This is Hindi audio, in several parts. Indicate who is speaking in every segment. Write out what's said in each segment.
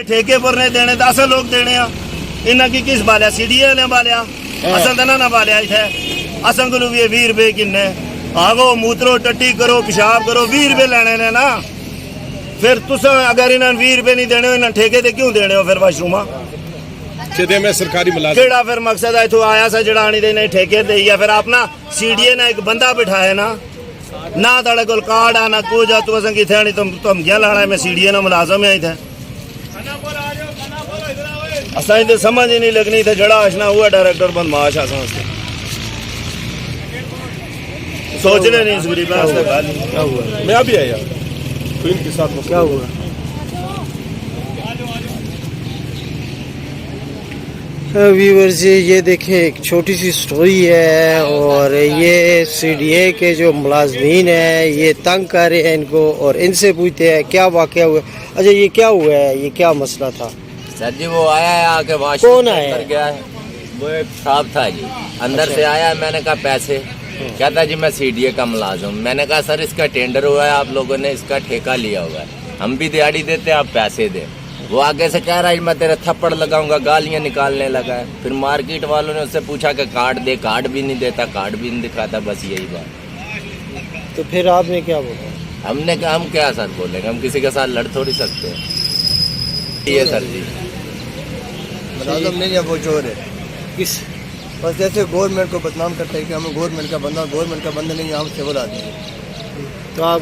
Speaker 1: ठेके पर नहीं देने तो असल लोग देने इन्ना की किस बालिया सीढ़िया ने बालिया असल तो ना बालिया इथे असल को 20 रुपए किन्ने आगो मूत्रो टट्टी करो पेशाब करो 20 रुपए लेने ने ना फिर तुस अगर इन्हें 20 रुपए नहीं देने इन्हें ठेके दे क्यों देने हो फिर वाशरूमा
Speaker 2: में सरकारी मुलाजिम
Speaker 1: केड़ा फिर मकसद है इथों आया सा जड़ा नहीं देने ठेके दे या फिर अपना सीढ़िए ना एक बंदा बिठाए ना तेरे को कार्ड आना को जा तू असं किथे नहीं तुम क्या लाना है मैं सीढ़िए ना मुलाजम है इधर असाई तो समझ ही नहीं लगनी थे जड़ा आशना हुआ डायरेक्टर बदमाश आ समझते सोचने नहीं इस गरीब क्या हुआ
Speaker 2: मैं अभी आया तो इनके साथ
Speaker 3: क्या हुआ व्यूअर्स जी ये देखें एक छोटी सी स्टोरी है और ये सीडीए के जो मुलाजमीन हैं ये तंग कर रहे हैं इनको और इनसे पूछते हैं क्या वाकया हुआ। अच्छा ये क्या हुआ है ये क्या मसला था
Speaker 4: सर जी? वो आया है आके वहाँ
Speaker 3: कौन आया
Speaker 4: कर गया है? वो एक साहब था जी अंदर
Speaker 3: अच्छा।
Speaker 4: से आया। मैंने कहा पैसे, कहता जी मैं सीडीए का मुलाजिम। मैंने कहा सर इसका टेंडर हुआ है, आप लोगों ने इसका ठेका लिया हुआ है, हम भी दिहाड़ी देते हैं आप पैसे दे। वो आगे से कह रहा है मैं तेरे थप्पड़ लगाऊंगा, गालियां निकालने लगा है। फिर मार्केट वालों ने उससे पूछा कि कार्ड दे, कार्ड भी नहीं देता, कार्ड भी नहीं दिखाता, बस यही बात।
Speaker 3: तो फिर आपने क्या बोला?
Speaker 4: हमने कहा हम क्या सर बोलेंगे, हम किसी के साथ लड़ थोड़ी सकते हैं। ये सर जी
Speaker 5: मुलाजिम नहीं है वो चोर है।
Speaker 3: किस
Speaker 5: बस जैसे गवर्नमेंट को बदनाम करता है कि हम गवर्नमेंट का बंदा नहीं है, हम सिविल आदमी है।
Speaker 3: तो आप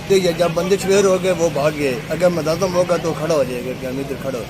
Speaker 5: देखिए जब बंदे सवेर हो गए वो भाग गए, अगर मुलाजिम होगा तो खड़ा हो जाएगा कि हम इधर खड़ा हो।